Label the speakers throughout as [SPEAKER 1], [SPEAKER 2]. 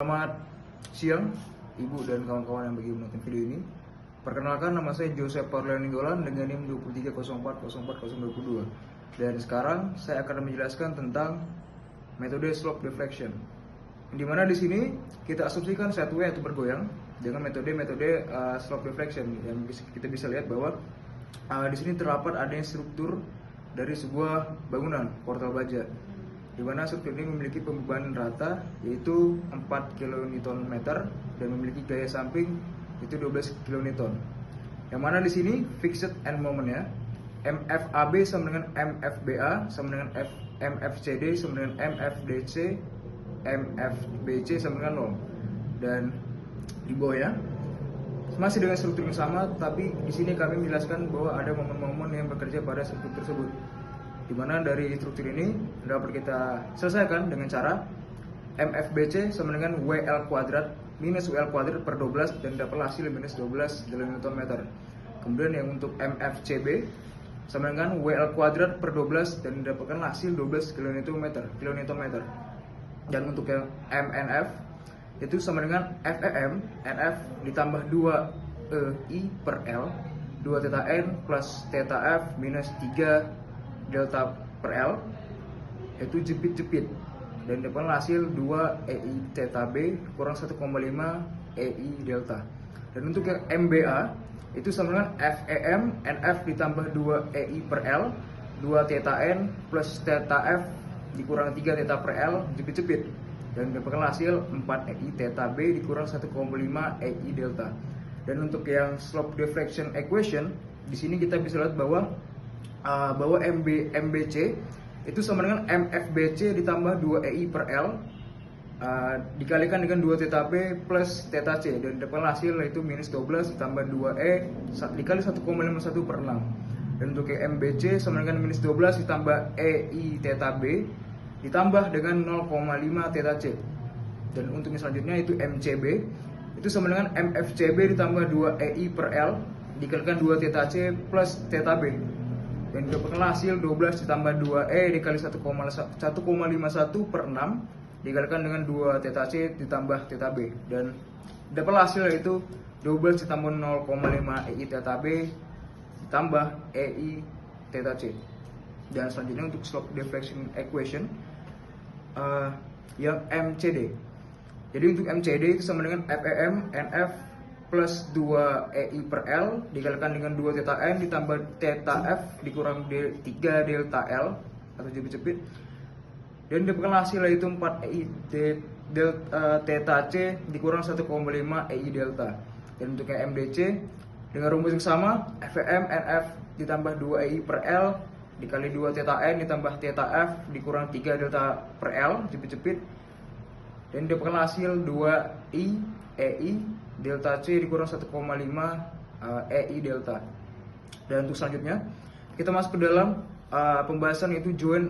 [SPEAKER 1] Selamat siang, Ibu dan kawan-kawan yang bagi menonton video ini. Perkenalkan, nama saya Joseph Parlian Inggolan dengan NIM 2304040022. Dan sekarang saya akan menjelaskan tentang metode slope deflection. Di mana di sini kita asumsikan satunya itu bergoyang dengan metode slope deflection yang kita bisa lihat bahwa di sini terdapat adanya struktur dari sebuah bangunan portal baja, di mana struktur ini memiliki pembebanan rata yaitu 4 kN dan memiliki gaya samping itu 12 kN. Yang mana di sini fixed end moment-nya MFAB sama dengan MFBA sama dengan MFCD sama dengan MFDC, MFBC sama dengan 0. Dan di bawahnya masih dengan struktur yang sama, tapi di sini kami menjelaskan bahwa ada momen-momen yang bekerja pada struktur tersebut, di mana dari struktur ini dapat kita selesaikan dengan cara MFBC sama dengan WL kuadrat minus WL kuadrat per 12 dan dapat hasil minus 12 kN. Kemudian yang untuk MFCB sama dengan WL kuadrat per 12 dan dapatkan hasil 12 kN. Dan untuk yang MNF itu sama dengan FEM NF ditambah 2 I per L 2 theta N plus theta F minus 3 delta per L, itu jepit-jepit dan dapat hasil 2 EI theta B kurang 1,5 EI delta. Dan untuk yang MBA itu sama dengan FEM NF ditambah 2 EI per L 2 theta N plus theta F dikurang 3 theta per L jepit-jepit dan dapatkan hasil 4 EI theta B dikurang 1,5 EI delta. Dan untuk yang slope deflection equation di sini kita bisa lihat bahwa MBC itu sama dengan MFBC ditambah 2 EI per L dikalikan dengan 2 theta B plus theta C dan dapat hasil yaitu minus 12 ditambah 2 E dikali 1,51 per 6. Dan untuk MBC sama dengan minus 12 ditambah EI theta B ditambah dengan 0,5 theta C. Dan untuk yang selanjutnya itu MCB itu sama dengan MFCB ditambah 2 EI per L dikalikan 2 theta C plus theta B dan dapatkan hasil 12 ditambah 2 E dikali 1,51 per 6 dikalikan dengan 2 theta C ditambah theta B dan dapat hasil yaitu 12 ditambah 0,5 EI theta B ditambah EI theta C. Dan selanjutnya untuk slope deflection equation yang MCD. Jadi untuk MCD itu sama dengan FEM NF plus 2 EI per L dikalikan dengan 2 theta N ditambah theta F dikurang 3 delta L atau jepit-jepit dan dapatkan hasil yaitu 4 EI theta C dikurang 1,5 EI delta. Dan untuk yang MDC dengan rumus yang sama FEM NF ditambah 2 EI per L dikali 2 theta N ditambah theta F dikurang 3 delta per L jepit-jepit dan dapatkan hasil 2 I EI delta C dikurang 1,5 EI delta. Dan untuk selanjutnya kita masuk ke dalam pembahasan yaitu joint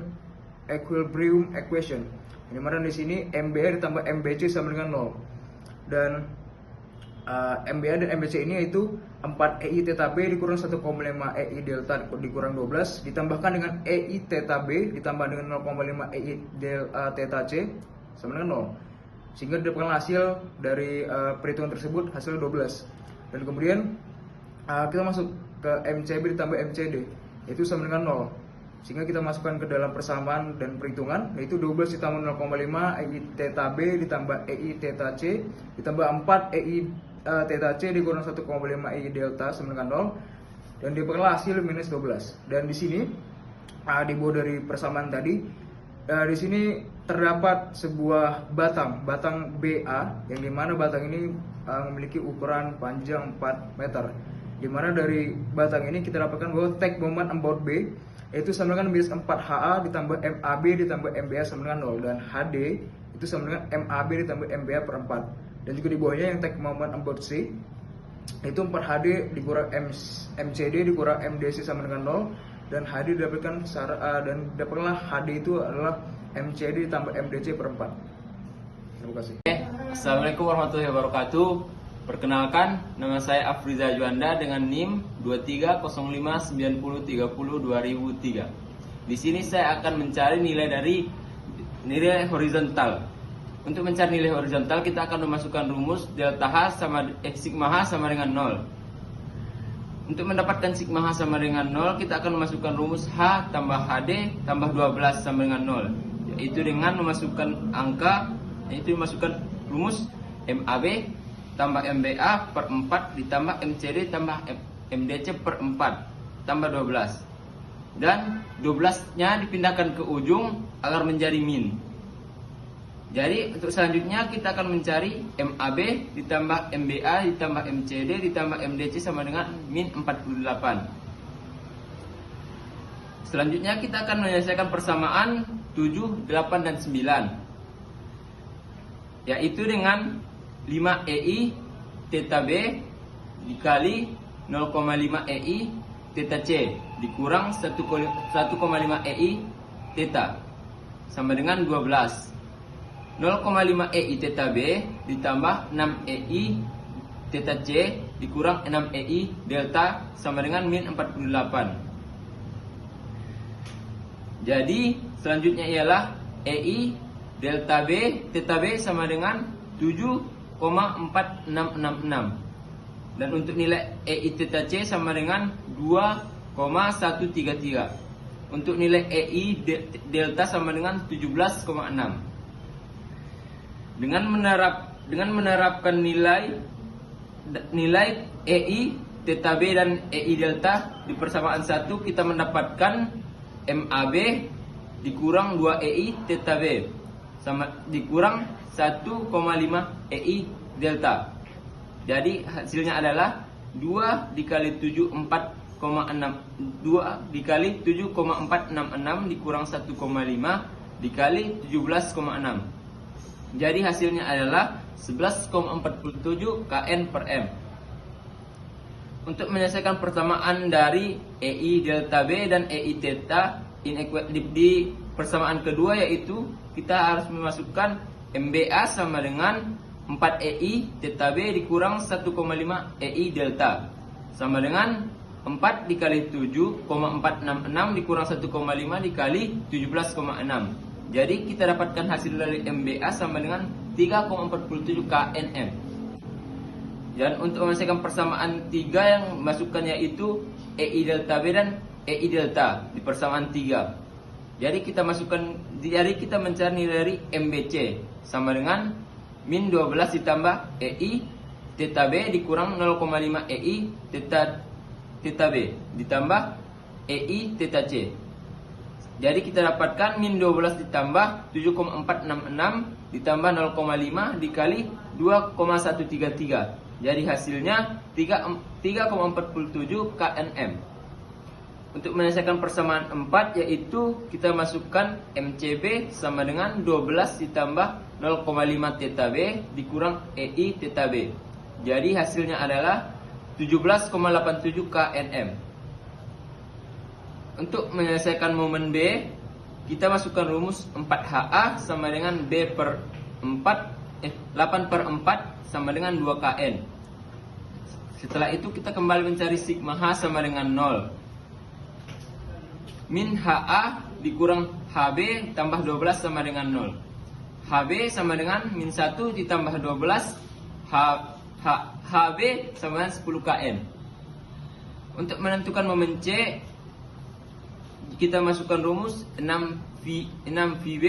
[SPEAKER 1] equilibrium equation, di mana di sini MBA ditambah MBC sama dengan 0. Dan MBA dan MBC ini yaitu 4 EI theta B dikurang 1,5 EI delta dikurang 12 ditambahkan dengan EI theta B ditambah dengan 0,5 EI theta C sama dengan 0, sehingga didapatkan hasil dari perhitungan tersebut hasil 12. Dan kemudian kita masuk ke MCB ditambah MCD itu sama dengan 0, sehingga kita masukkan ke dalam persamaan dan perhitungan yaitu 12 ditambah 0,5 EI theta B ditambah EI theta C ditambah 4 EI theta C dikurang 1,5 EI delta sama dengan 0 dan dapatkan hasil minus 12. Dan di sini di bawah dari persamaan tadi di sini terdapat sebuah batang BA yang dimana batang ini memiliki ukuran panjang 4 meter, dimana dari batang ini kita dapatkan bahwa take moment about B yaitu sama dengan minus 4 HA ditambah MAB ditambah MBA sama dengan 0 dan HD itu sama dengan MAB ditambah MBA per 4. Dan juga di bawahnya yang take moment about C itu 4 HD dikurang MCD dikurang MDC sama dengan 0 dan HD didapatkan dan dapatkanlah HD itu adalah MCD ditambah MDC per 4. Terima kasih.
[SPEAKER 2] Assalamualaikum warahmatullahi wabarakatuh. Perkenalkan, nama saya Afriza Juanda dengan NIM 230590302003. Di sini saya akan mencari nilai dari nilai horizontal. Untuk mencari nilai horizontal kita akan memasukkan rumus delta H sigma H sama dengan 0. Untuk mendapatkan sigma H sama dengan 0, kita akan memasukkan rumus H tambah HD tambah 12 sama dengan 0. Yaitu dengan memasukkan angka, yaitu memasukkan rumus MAB tambah MBA per 4 ditambah MCD tambah MDC per 4 tambah 12. Dan 12-nya dipindahkan ke ujung agar menjadi min. Jadi untuk selanjutnya kita akan mencari MAB ditambah MBA ditambah MCD ditambah MDC sama dengan min 48. Selanjutnya kita akan menyelesaikan persamaan 7, 8, dan 9, yaitu dengan 5 EI theta B dikali 0,5 EI theta C dikurang 1,5 EI theta sama dengan 12. 0,5 EI theta B ditambah 6 EI theta C dikurang 6 EI delta sama dengan min 48. Jadi selanjutnya ialah EI delta B theta B sama dengan 7,4666. Dan untuk nilai EI theta C sama dengan 2,133. Untuk nilai EI delta sama dengan 17,6. Dengan menerapkan nilai EI theta B dan EI delta di persamaan 1, kita mendapatkan MAB dikurang 2 EI theta B sama dikurang 1,5 EI delta. Jadi hasilnya adalah 2 dikali 7 2 dikali 7,466 dikurang 1,5 dikali 17,6. Jadi hasilnya adalah 11,47 kN per M. Untuk menyelesaikan persamaan dari EI delta B dan EI theta di persamaan kedua, yaitu kita harus memasukkan MBA sama dengan 4 EI theta B dikurang 1,5 EI delta sama dengan 4 dikali 7,466 dikurang 1,5 dikali 17,6. Jadi kita dapatkan hasil dari MBA sama dengan 3,47 kNm. Dan untuk menyelesaikan persamaan 3 yang masukkannya yaitu EI delta B dan EI delta di persamaan 3. Jadi kita mencari nilai dari MBC sama dengan min 12 ditambah EI theta B dikurang 0,5 EI theta B ditambah EI theta C. Jadi kita dapatkan min 12 ditambah 7,466 ditambah 0,5 dikali 2,133. Jadi hasilnya 3,47 kNm. Untuk menyelesaikan persamaan 4, yaitu kita masukkan MCB sama dengan 12 ditambah 0,5 theta B dikurang EI theta B. Jadi hasilnya adalah 17,87 kNm. Untuk menyelesaikan momen B, kita masukkan rumus 4HA sama dengan 8 per 4 sama dengan 2 kN. Setelah itu kita kembali mencari sigma H sama dengan 0. Min HA dikurang HB tambah 12 sama dengan 0. HB sama dengan min 1 ditambah 12 HB sama dengan 10 kN. Untuk menentukan momen C, kita masukkan rumus 6VB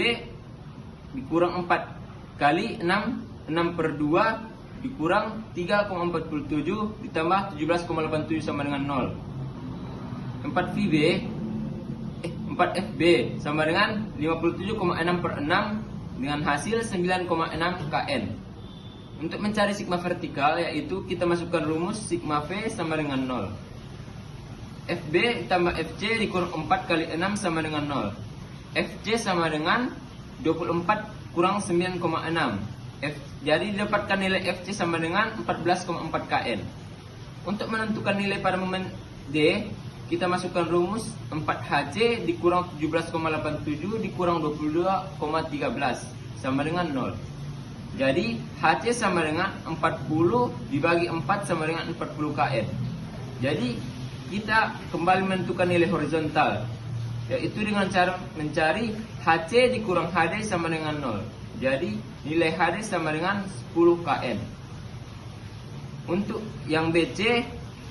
[SPEAKER 2] dikurang 4 kali 6 per 2 dikurang 3,47 ditambah 17,87 sama dengan 0. 4FB sama dengan 57,6 per 6 dengan hasil 9,6 kN. Untuk mencari sigma vertikal, yaitu kita masukkan rumus sigma V sama dengan 0. FB tambah FC dikurang 4 kali 6 sama dengan 0. FC sama dengan 24 kurang 9,6. Jadi didapatkan nilai FC sama dengan 14,4 kN. Untuk menentukan nilai pada momen D, kita masukkan rumus 4HC dikurang 17,87 dikurang 22,13 sama dengan 0. Jadi HC sama dengan 40 dibagi 4 sama dengan 40 kN. Jadi kita kembali menentukan nilai horizontal, yaitu dengan cara mencari HC dikurang HD sama dengan 0. Jadi nilai HD sama dengan 10 KN. Untuk yang BC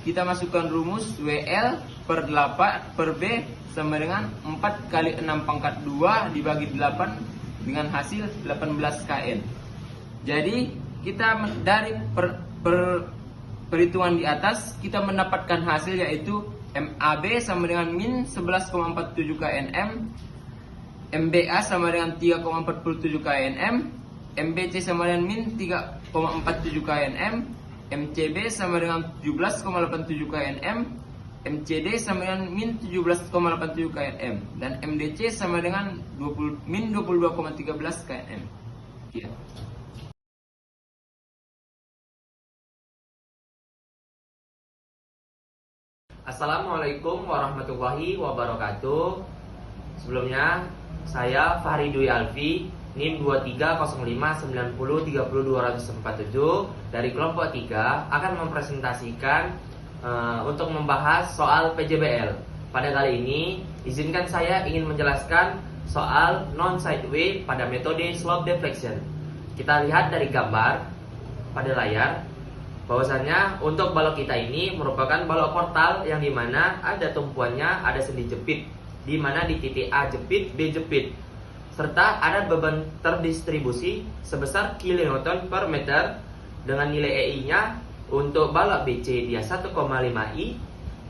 [SPEAKER 2] kita masukkan rumus WL per 8 per B sama dengan 4 kali 6 pangkat 2 dibagi 8 dengan hasil 18 KN. Jadi kita dari perhitungan di atas kita mendapatkan hasil yaitu MAB sama dengan min 11,47 KNM, MBA sama dengan 3,47 KNM, MBC sama dengan min 3,47 KNM, MCB sama dengan 17,87 KNM, MCD sama dengan min 17,87 KNM, dan MDC sama dengan min 22,13 KNM. Sekian.
[SPEAKER 3] Assalamualaikum warahmatullahi wabarakatuh. Sebelumnya, saya Fahri Dwi Alfi, NIM 230590300247 dari kelompok 3 akan mempresentasikan untuk membahas soal PJBL. Pada kali ini, izinkan saya ingin menjelaskan soal non-sideway pada metode slope deflection. Kita lihat dari gambar pada layar bahwasannya untuk balok kita ini merupakan balok portal yang dimana ada tumpuannya, ada sendi jepit, dimana di titik A jepit, B jepit, serta ada beban terdistribusi sebesar kilonewton per meter dengan nilai EI-nya. Untuk balok BC dia 1,5 I,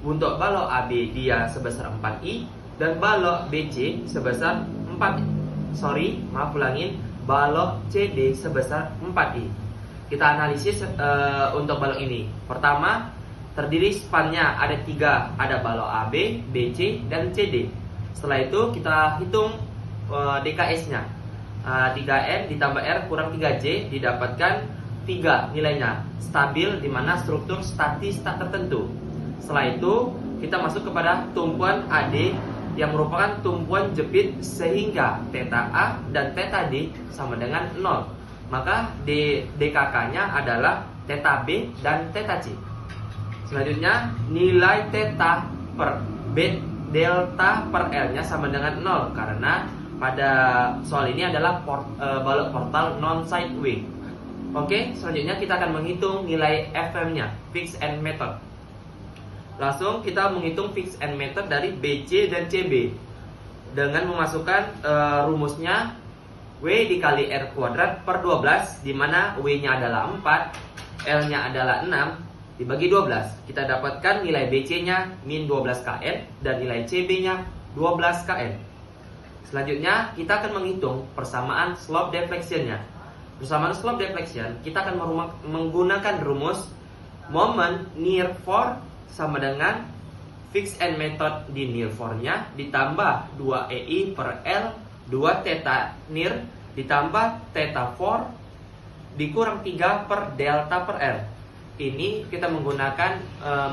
[SPEAKER 3] untuk balok AB dia sebesar 4 I, dan balok BC sebesar balok CD sebesar 4 I. Kita analisis untuk balok ini. Pertama, terdiri spannya ada 3, ada balok AB, BC, dan CD. Setelah itu kita hitung DKS-nya. 3N ditambah R kurang 3J didapatkan 3 nilainya, stabil di mana struktur statis tak tertentu. Setelah itu kita masuk kepada tumpuan AD yang merupakan tumpuan jepit sehingga theta A dan theta D sama dengan 0. Maka DKK-nya adalah theta B dan theta C. Selanjutnya nilai theta per B delta per L-nya sama dengan 0 karena pada soal ini adalah balok portal non-sideway. Oke, selanjutnya kita akan menghitung nilai FM-nya, fixed end method. Langsung kita menghitung fixed end method dari BC dan CB dengan memasukkan rumusnya W dikali R kuadrat per 12, di mana W-nya adalah 4, L-nya adalah 6, dibagi 12. Kita dapatkan nilai BC-nya min 12 KN dan nilai CB-nya 12 KN. Selanjutnya kita akan menghitung persamaan slope deflection-nya. Persamaan slope deflection kita akan menggunakan rumus moment near 4 sama dengan fixed end method di near 4-nya ditambah 2 EI per L 2 theta near ditambah theta 4 dikurang 3 per delta per R. Ini kita menggunakan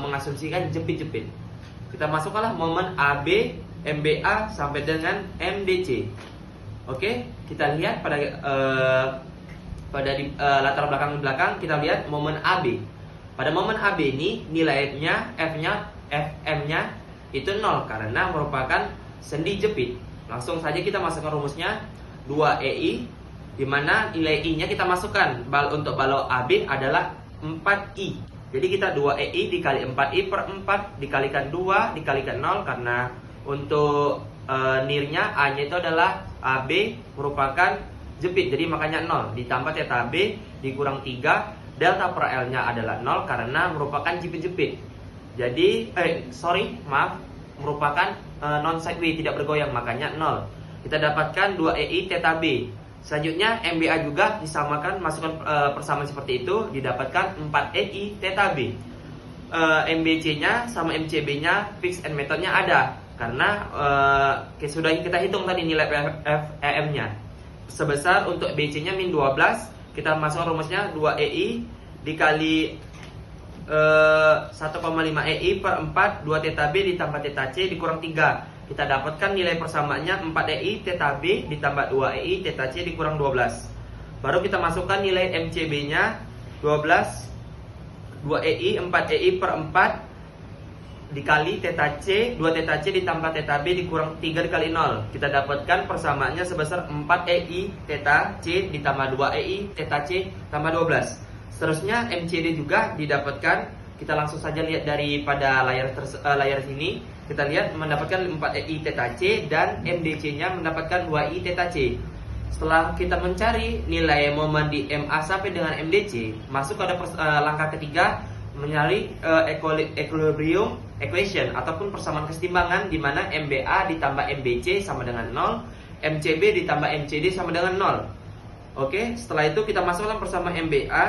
[SPEAKER 3] mengasumsikan jepit-jepit. Kita masukkanlah momen AB, MBA sampai dengan MDC. Oke, kita lihat pada latar belakang kita lihat momen AB. Pada momen AB ini nilainya FM-nya itu 0 karena merupakan sendi jepit. Langsung saja kita masukkan rumusnya 2 EI, di mana nilai I-nya kita masukkan. Untuk balok AB adalah 4I. Jadi kita 2 EI dikali 4I per 4 dikalikan 2 dikalikan 0 karena untuk nirnya A-nya itu adalah AB merupakan jepit, jadi makanya 0 ditambah theta B dikurang 3, delta per L-nya adalah 0 karena merupakan jepit-jepit. Jadi merupakan non-sideway, tidak bergoyang, makanya 0. Kita dapatkan 2 EI theta B. Selanjutnya MBA juga disamakan, masukkan persamaan seperti itu, didapatkan 4 EI theta B. MBC-nya sama MCB-nya fixed end methodnya ada karena sudah kita hitung tadi nilai FM-nya. Sebesar untuk BC-nya min 12, kita masukkan rumusnya 2 EI dikali 1,5 EI per 4 2 theta B ditambah theta C dikurang 3. Kita dapatkan nilai persamaannya 4 EI theta B ditambah 2 EI theta C dikurang 12. Baru kita masukkan nilai MCB-nya 12 2 EI 4 EI per 4 dikali theta C, 2 theta C ditambah theta B dikurang 3 dikali 0. Kita dapatkan persamaannya sebesar 4 EI theta C ditambah 2 EI theta C tambah 12. Seterusnya MCD juga didapatkan. Kita langsung saja lihat daripada layar sini. Kita lihat mendapatkan 4 EI theta C dan MDC-nya mendapatkan 2 I theta C. Setelah kita mencari nilai momen di MA sampai dengan MDC, masuk pada langkah ketiga, mencari equilibrium equation ataupun persamaan kesetimbangan, di mana MBA ditambah MBC sama dengan 0, MCB ditambah MCD sama dengan 0. Oke, setelah itu kita masukkan persamaan MBA.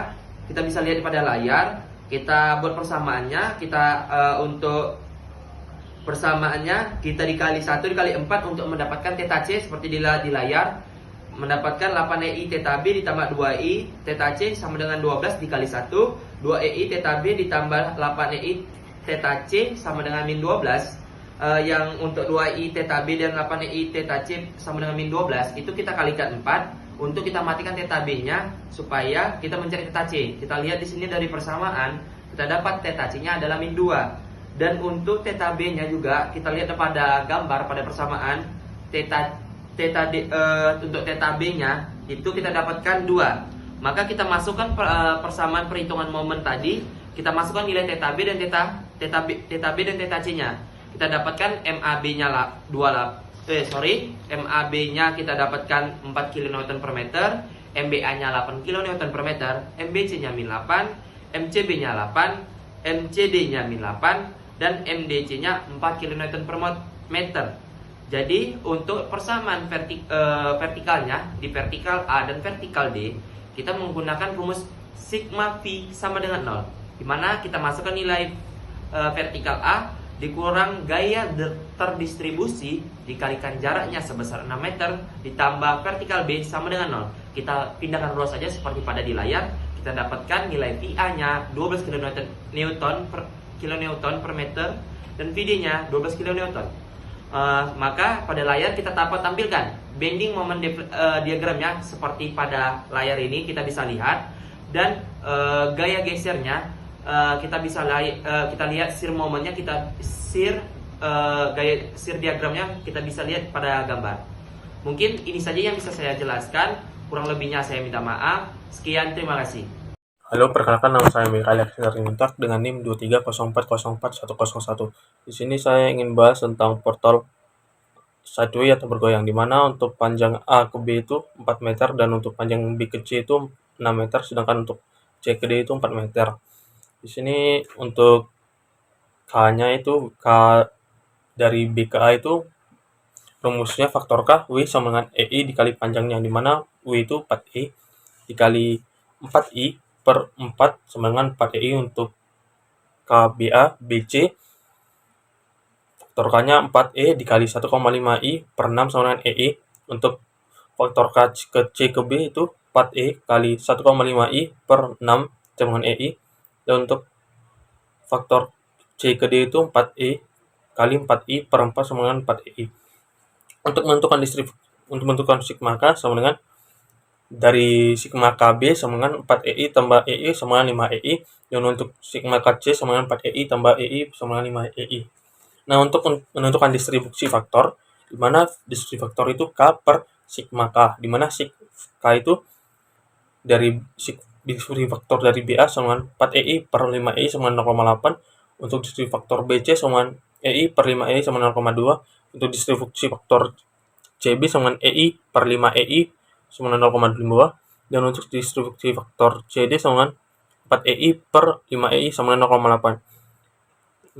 [SPEAKER 3] Kita bisa lihat pada layar. Kita buat persamaannya. Untuk persamaannya kita dikali 1 dikali 4 untuk mendapatkan theta C seperti di layar. Mendapatkan 8 EI theta B ditambah 2 I theta C sama dengan 12 dikali 1. 2 EI theta B ditambah 8 EI theta C sama dengan min 12. Yang untuk 2 I theta B dan 8 EI theta C sama dengan min 12 itu kita kalikan 4 untuk kita matikan theta B nya supaya kita mencari theta C. Kita lihat di sini dari persamaan kita dapat theta C nya adalah min 2. Dan untuk theta B nya juga kita lihat pada gambar pada persamaan untuk theta B nya itu kita dapatkan 2. Maka kita masukkan persamaan perhitungan momen tadi. Kita masukkan nilai theta B dan theta B dan theta C nya. Kita dapatkan MAB nya MAB nya kita dapatkan 4 kN per meter, MBA nya 8 kN per meter, MBC nya min 8, MCB nya 8, MCD nya min 8, dan MDC nya 4 kN per meter. Jadi untuk persamaan vertikalnya di vertikal A dan vertikal D, kita menggunakan rumus sigma V sama dengan 0, di mana kita masukkan nilai vertikal A dikurang gaya terdistribusi dikalikan jaraknya sebesar 6 meter ditambah vertikal B sama dengan 0. Kita pindahkan ruas saja seperti pada di layar. Kita dapatkan nilai VA nya 12 kN per meter dan VD nya 12 kN. Maka pada layar kita dapat tampilkan bending moment diagramnya seperti pada layar ini kita bisa lihat, dan gaya gesernya kita lihat shear momennya, gaya shear diagramnya kita bisa lihat pada gambar. Mungkin ini saja yang bisa saya jelaskan, kurang lebihnya saya minta maaf. Sekian, terima kasih.
[SPEAKER 4] Halo, perkenalkan nama saya Mikhail Alexander Simanjuntak dengan NIM 230404101. Di sini saya ingin bahas tentang portal sideway atau bergoyang, di mana untuk panjang A ke B itu 4 meter dan untuk panjang B ke C itu 6 meter, sedangkan untuk C ke D itu 4 meter. Di sini untuk K-nya itu K dari B ke A itu rumusnya faktor K W sama dengan EI dikali panjangnya, di mana W itu 4I dikali 4I per 4 sama dengan 4EI untuk KBA BC. Faktor K-nya 4E dikali 1,5I per 6 sama dengan EI. Untuk faktor K ke C ke B itu 4E kali 1,5I per 6 sama dengan EI. Dan untuk faktor C ke D itu 4E kali 4I per 4 sama dengan 4EI. Untuk menentukan sigma K sama dengan dari sigma KB sama dengan 4EI tambah EI sama dengan 5EI. Dan untuk sigma KC sama dengan 4EI tambah EI sama dengan 5EI. Nah, untuk menentukan distribusi faktor, di mana distribusi faktor itu K per sigma K, di mana K itu dari distribusi faktor dari BA sama dengan 4EI per 5EI sama dengan 0,8. Untuk distribusi faktor BC sama dengan EI per 5EI sama dengan 0,2. Untuk distribusi faktor CB sama dengan EI per 5EI sama dengan 0,2, dan untuk distribusi faktor CD sama dengan 4EI per 5EI sama dengan 0,8.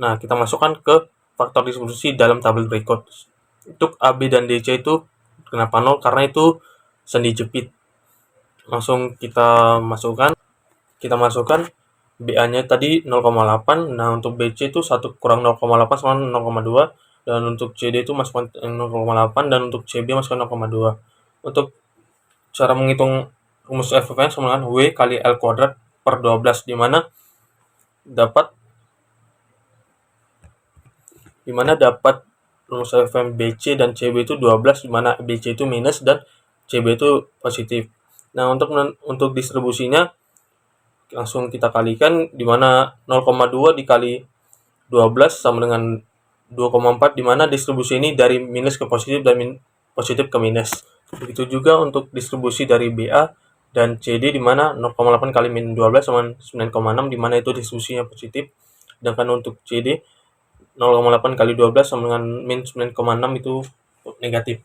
[SPEAKER 4] Nah, kita masukkan ke faktor distribusi dalam tabel berikut. Untuk AB dan DC itu kenapa 0? Karena itu sendi jepit. Langsung kita masukkan BA-nya tadi 0,8. Nah, untuk BC itu 1 kurang 0,8 sama 0,2, dan untuk CD itu masukkan 0,8, dan untuk CB masukkan 0,2. Untuk cara menghitung rumus FFN sama dengan W kali L kuadrat per 12, di mana dapat rumus FFN BC dan CB itu 12, di mana BC itu minus dan CB itu positif. Nah, untuk distribusinya langsung kita kalikan, di mana 0,2 dikali 12 sama dengan 2,4, di mana distribusi ini dari minus ke positif dan positif ke minus. Begitu juga untuk distribusi dari BA dan CD, di mana 0,8 kali min 12 sama 9,6, di mana itu distribusinya positif. Sedangkan untuk CD 0,8 kali 12 sama dengan min 9,6 itu negatif.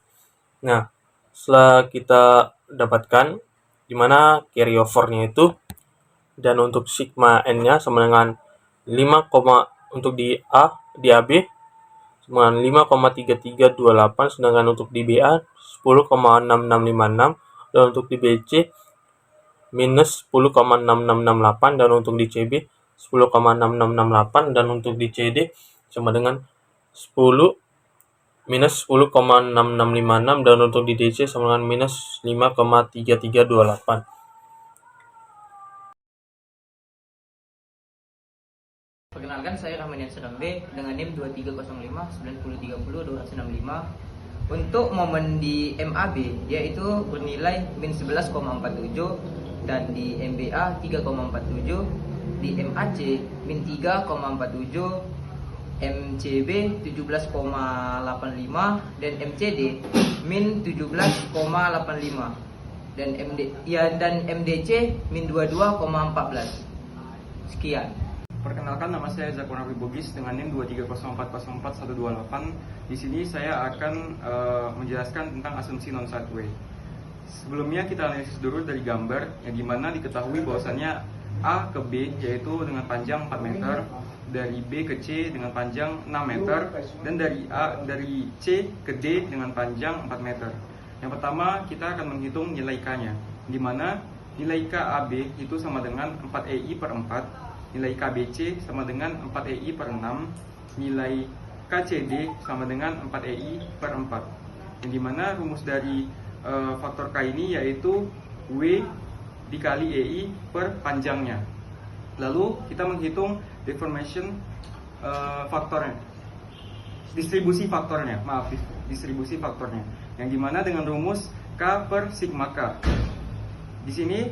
[SPEAKER 4] Nah, setelah kita dapatkan di mana carryover-nya itu, dan untuk sigma n-nya sama dengan 5, untuk di AB sama dengan 5,3328, sedangkan untuk di BA 10,6656, dan untuk di BC minus 10,6668, dan untuk di CB 10,6668, dan untuk di CD sama dengan 10 minus 10,6656, dan untuk di DC sama dengan minus 5,3328.
[SPEAKER 1] Perkenalkan, saya Rahmanian Sedang B dengan NIM 2305 9030 265. Untuk momen di MAB yaitu bernilai min 11,47, dan di MBA 3,47, di MAC min 3,47, MCB 17,85, dan MCD min 17,85, dan MDC min 22,14. Sekian.
[SPEAKER 5] Perkenalkan, nama saya Zakwan Rafi Bugis dengan NIM 2304041128. Di sini saya akan menjelaskan tentang asumsi non-sideway. Sebelumnya kita analisis dulu dari gambar, yang dimana diketahui bahwasannya A ke B yaitu dengan panjang 4 meter, dari B ke C dengan panjang 6 meter, dan dari C ke D dengan panjang 4 meter. Yang pertama kita akan menghitung nilai K-nya, di mana nilai KAB itu sama dengan 4 EI per 4, nilai KBC sama dengan 4 EI per 6, nilai KCD sama dengan 4 EI per 4. Yang dimana rumus dari faktor K ini yaitu W dikali EI per panjangnya. Lalu kita menghitung deformation faktornya, distribusi faktornya, yang dimana dengan rumus K per sigma K. Di sini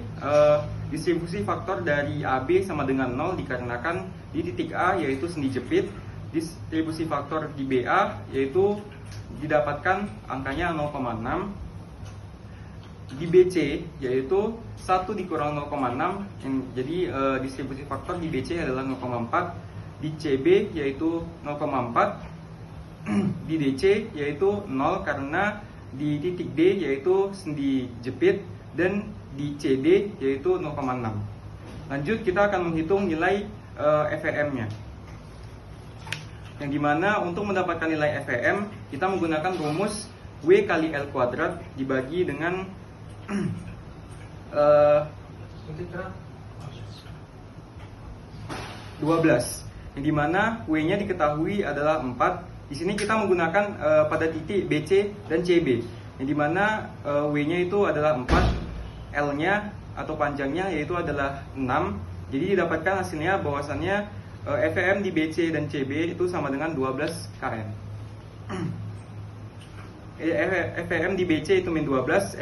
[SPEAKER 5] distribusi faktor dari AB sama dengan 0 dikarenakan di titik A yaitu sendi jepit. Distribusi faktor di BA yaitu didapatkan angkanya 0,6. Di BC yaitu 1 dikurang 0,6, jadi distribusi faktor di BC adalah 0,4. Di CB yaitu 0,4. Di DC yaitu 0 karena di titik D yaitu sendi jepit, dan di CD yaitu 0,6. Lanjut kita akan menghitung nilai FEM-nya, yang dimana untuk mendapatkan nilai FEM kita menggunakan rumus W kali L kuadrat dibagi dengan 12, yang dimana W-nya diketahui adalah 4. Di sini kita menggunakan pada titik BC dan CB, yang dimana W-nya itu adalah 4, L-nya atau panjangnya yaitu adalah 6. Jadi didapatkan hasilnya bahwasannya FEM di BC dan CB itu sama dengan 12 kN. FEM di BC itu min 12,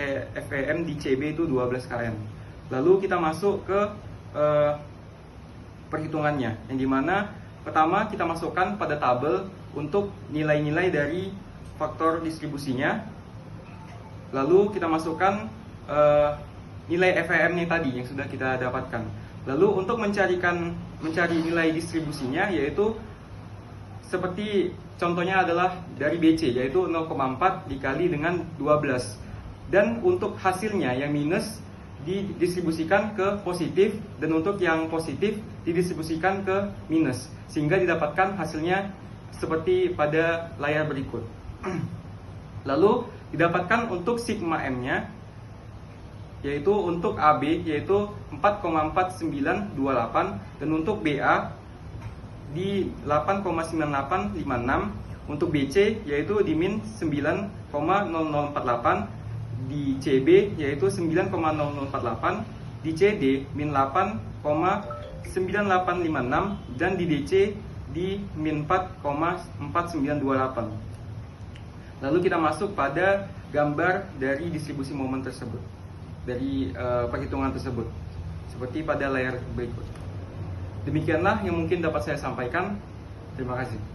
[SPEAKER 5] FEM di CB itu 12 kN. Lalu kita masuk ke perhitungannya, yang dimana pertama kita masukkan pada tabel untuk nilai-nilai dari faktor distribusinya. Lalu kita masukkan nilai FEM-nya tadi yang sudah kita dapatkan. Lalu untuk mencari nilai distribusinya yaitu seperti contohnya adalah dari BC yaitu 0,4 dikali dengan 12. Dan untuk hasilnya yang minus didistribusikan ke positif, dan untuk yang positif didistribusikan ke minus, sehingga didapatkan hasilnya seperti pada layar berikut. Lalu didapatkan untuk sigma M-nya yaitu untuk AB yaitu 4,4928, dan untuk BA di 8,9856, untuk BC yaitu di min 9,0048, di CB yaitu 9,0048, di CD min 8,9856, dan di DC di min 4,4928. Lalu kita masuk pada gambar dari distribusi momen tersebut, dari perhitungan tersebut, seperti pada layar berikut. Demikianlah yang mungkin dapat saya sampaikan. Terima kasih.